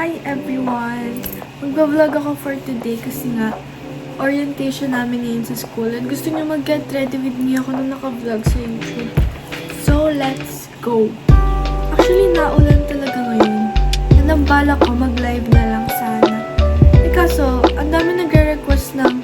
Hi everyone! Magbablog ako for today kasi nga orientation namin ngayon sa school and gusto niyo mag-get ready with me ako nung naka-vlog sa YouTube. So, let's go! Actually, naulan talaga ngayon. And ang balak ko, mag-live na lang sana. Kaso, ang dami nagre-request ng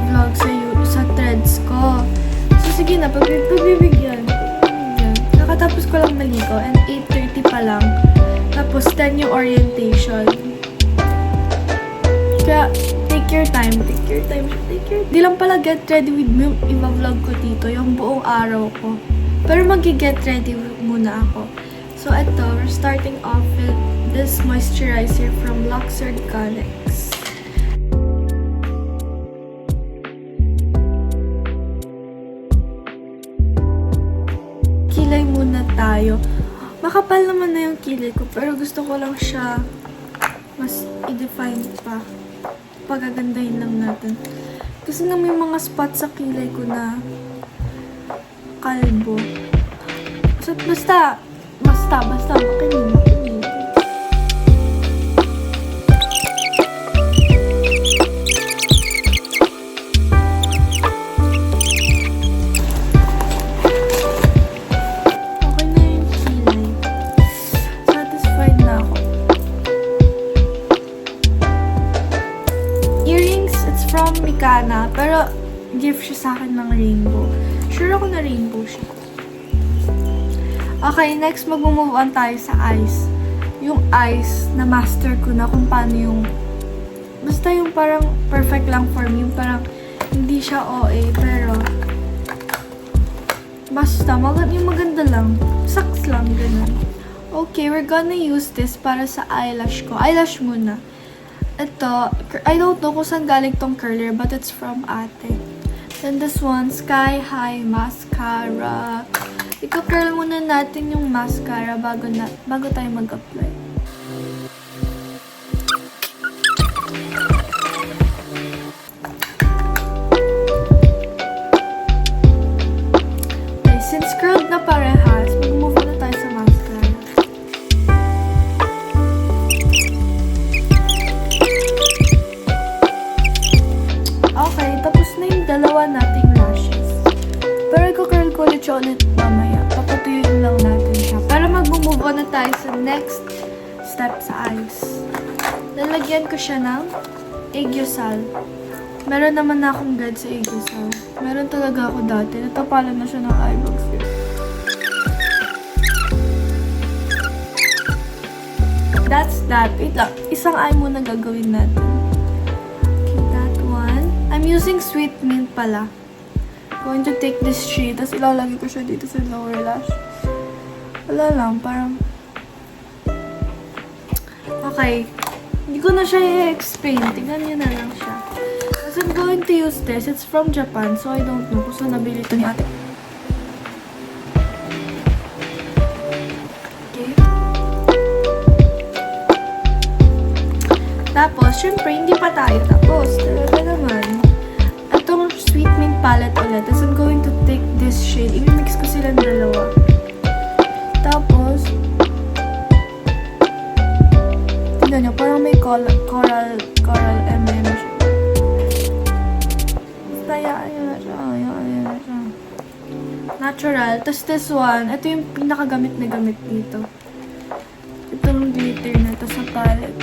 vlog sa YouTube, sa threads ko. So, sige na, pagbibigyan. Nakatapos ko lang maligo and 8:30 pa lang. Tapos, 10 yung orientation. Kaya, take your time. Di lang pala get ready with me yung iba-vlog ko dito, yung buong araw ko. Pero mag-get ready muna ako. So, ito, we're starting off with this moisturizer from Luxord Connects. Kilay muna tayo. Makapal naman na yung kilay ko, pero gusto ko lang siya mas i-define pa. Pagagandahin lang natin. Kasi nga may mga spots sa kilay ko na kalbo. So, basta, makinig. Mikana, pero gift siya sa akin ng rainbow. Sure ako na rainbow siya. Okay, next mag-move on tayo sa eyes. Yung eyes, na master ko na kung paano yung basta yung parang perfect lang for me. Yung parang hindi siya OA, pero basta, yung maganda lang. Sucks lang, ganun. Okay, we're gonna use this para sa eyelash ko. Eyelash muna. Ito, I don't know kung saan galing tong curler, but it's from ate. Then this one, Sky High Mascara. Ika-curl muna natin yung mascara bago tayo mag-apply. Okay, since curled na parehas, mag-move na tayo sa mascara. Okay, tapos na yung dalawa nating lashes. Pero i-curl ko ulit siya mamaya. Papatuyuin lang natin siya. Para mag-move on na tayo sa next step sa eyes. Lalagyan ko siya ng Aegosal. Meron naman na akong guide sa Aegosal. Meron talaga ako dati. Natapalan na siya ng eyebags. That's that. Wait lang. Isang eye muna gagawin natin. I'm using Sweet Mint pala. Going to take this shade, tapos ilalagay ko siya dito sa lower lash. Wala lang, parang okay. Hindi ko na siya i-explain. Tingnan niyo na lang siya. Kasi I'm going to use this. It's from Japan, so I don't know kung saan nabili ito ni ate. Okay. Tapos, syempre, hindi pa tayo tapos. Talaga naman. Itong Sweet Mint palette ulit. Tapos, I'm going to take this shade. I-mix ko silang dalawa. Tapos, tignan nyo, parang may coral M&M siya. Basta, yan na siya. Natural. Tapos, this one, ito yung pinakagamit na gamit dito. Itong glitter na ito sa palette.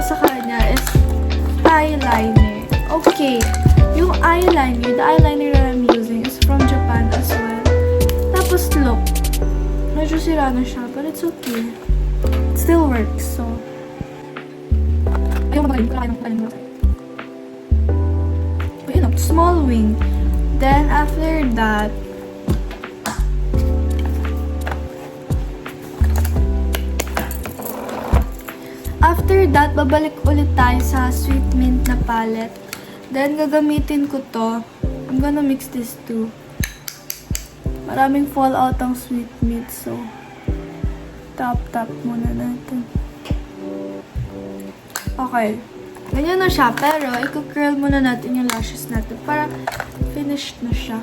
Sa kanya is eyeliner. Okay. Yung eyeliner, the eyeliner that I'm using is from Japan as well. Tapos look. Medyo sira na siya, but it's okay. It still works, so. Small wing. Then after that, babalik ulit tayo sa Sweet Mint na palette. Then, gagamitin ko to. I'm gonna mix this too. Maraming fallout ang Sweet Mint, so tap muna natin. Okay. Ganyan na siya, pero i-curl muna natin yung lashes natin para finished na siya.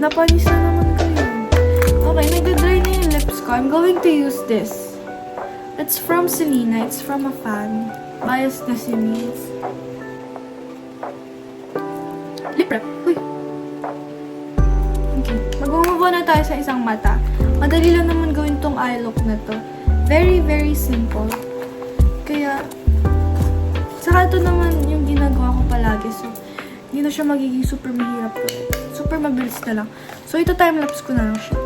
Napanis na naman kayo. Okay, nag-dry na yung lips ko. I'm going to use this. It's from Selena. It's from a fan. Biased na si Miss. Lip wrap. Uy. Okay. Mag-move on na tayo sa isang mata. Madali lang naman gawin tong eye look na to. Very, very simple. Kaya, saka ito naman yung ginagawa ko palagi. So, hindi na siya magiging super mahirap to. Super mabilis na lang. So, ito time-lapse ko na lang siya.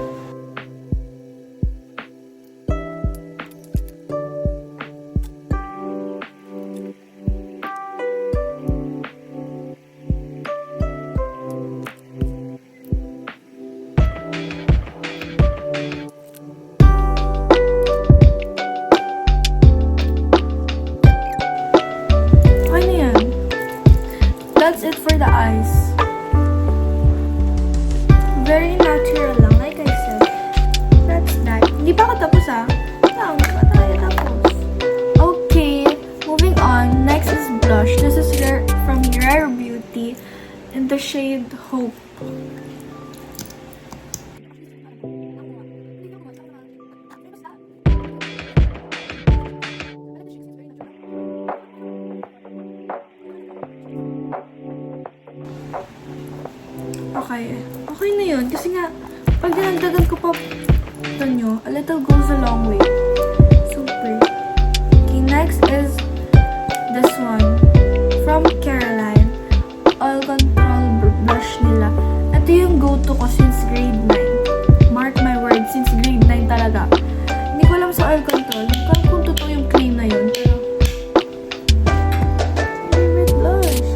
Okay na yan. That's it for the eyes. Very natural lang, like I said. That's that. Hindi pa ako tapos Lang, pa tayo tapos. Okay, moving on. Next is blush. This is from Rare Beauty in the shade Hope. Okay. Okay na yun. Kasi nga, pag dinagdagan ko pa ito nyo, a little goes a long way. Super. Okay, next is this one. From Caroline. All Control Blush nila. Ito yung go-to ko since grade 9. Mark my words, since grade 9 talaga. Hindi ko alam sa All Control. Kung totoo yung claim na yun. Pero, favorite blush.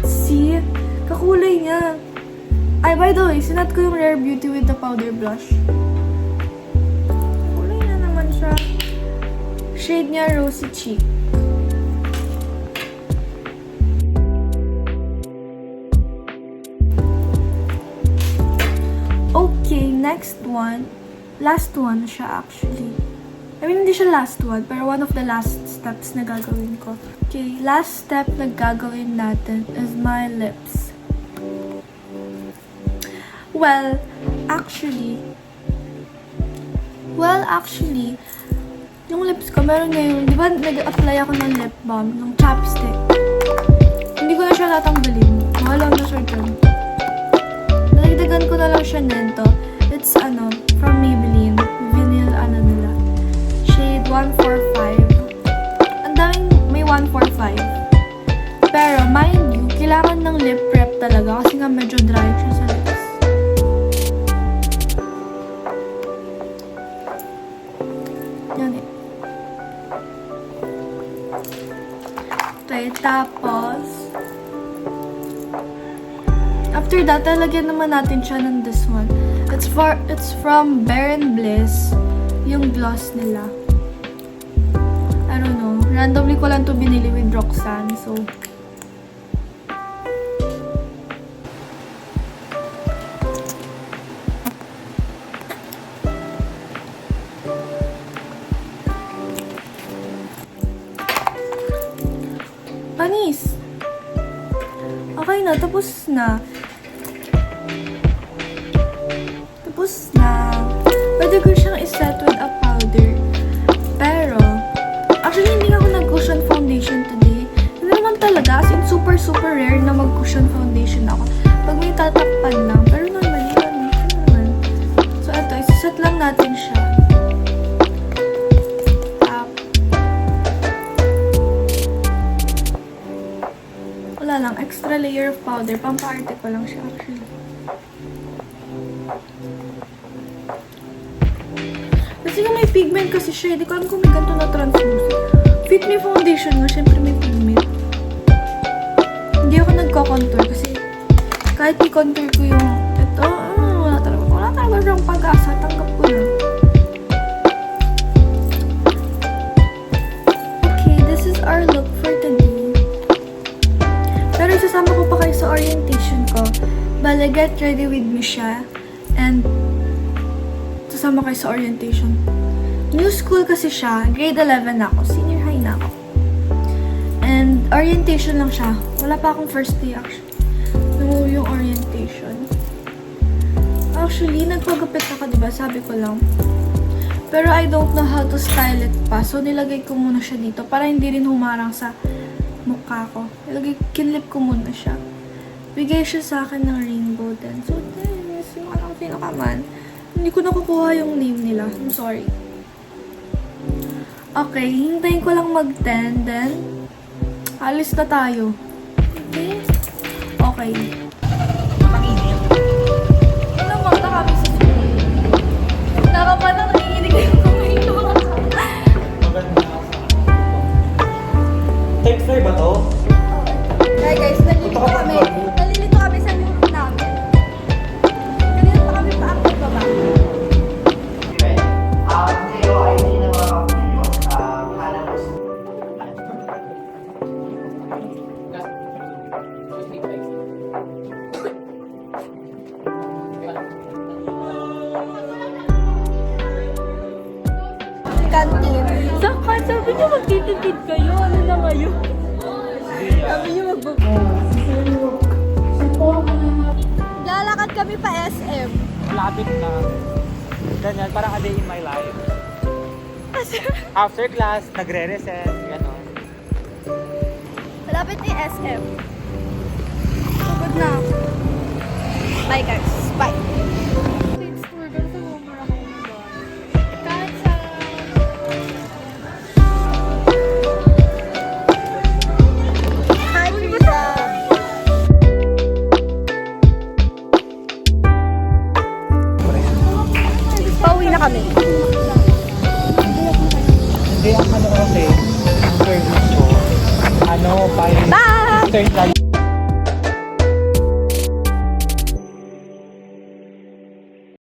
See? Kakulay niya. Ay, by the way, sinat ko yung Rare Beauty with the powder blush. Kulay na naman siya. Shade niya, Rosy Cheek. Okay, next one. Last one siya actually. I mean, hindi siya last one, pero one of the last steps na gagawin ko. Okay, last step na gagawin natin is my lips. Well, actually, yung lips ko, meron ngayon, di ba nag-apply ako ng lip balm, ng chapstick. Hindi ko na siya tatanggalin. Mahal na siya dyan. Nalagdagan ko na lang siya nito. It's, from Maybelline. Vinyl, nila. Shade 145. Ang daming may 145. Pero, mind you, kailangan ng lip prep talaga kasi nga medyo dry siya sa lips. Yan eh. Okay, tapos, after that, talagyan naman natin siya ng this one. It's from Bare & Bliss, yung gloss nila. I don't know. Randomly ko lang to binili with Roxanne, so. Panis! Okay na, tapos na. Pwede ko siyang iset with a powder. Pero, actually, hindi ako nag-cushion foundation today. Hindi naman talaga, as in super rare na mag-cushion foundation ako. Pag may tatakpan lang. Pero normally, naman. So, ito, isiset lang natin siya. Tap. Wala lang, extra layer of powder. Pampaarte ko lang siya, actually. Kasi nga may pigment kasi siya. Hindi ko alam kung may ganito na translucent. Fit me foundation nga. Siyempre may pigment. Hindi ako nagko-contour kasi Kahit i-contour ko yung ito, wala talaga siyang pag-asa. Tanggap ko na. Okay, this is our look for today. Pero isasama ko pa kayo sa orientation ko. Bale, get ready with me siya. And sasama kayo sa orientation. New school kasi siya. Grade 11 na ako. Senior high na ako. And orientation lang siya. Wala pa akong first day actually. Yung orientation. Actually, nagpagupit ako, diba? Sabi ko lang. Pero I don't know how to style it pa. So, nilagay ko muna siya dito para hindi rin humarang sa mukha ko. Kinlip ko muna siya. Bigay siya sa akin ng rainbow din. So, this, yung alam sino ka man. Hindi ko nakukuha yung name nila. I'm sorry. Okay, hintayin ko lang mag-10. Then, alis na tayo. Okay? Okay. Ano mo, kami sa school. Nakapala, nakikinig na yung kamay ko. Third floor ba to? Hi guys, nalilito kami. Nalilito kami sa room namin. Kanina pa kami paakit pa ba? Sa'yo ay hindi na makakapili yung hanap mo. Kantin. Saka, sabi niyo magtitipid kayo. Ano na ngayon? Sabi niyo Lalakad kami pa SM. Lapit na. Ganyan, parang a day in my life. After class, nagre-recess, gano'n. Malapit ni SM. Pagod na ako. Bye guys. Bye. Hi, Frida. Pauwi na kami. Hindi, ang ano kasi, service ko, ano, 5 Bye! turn lang.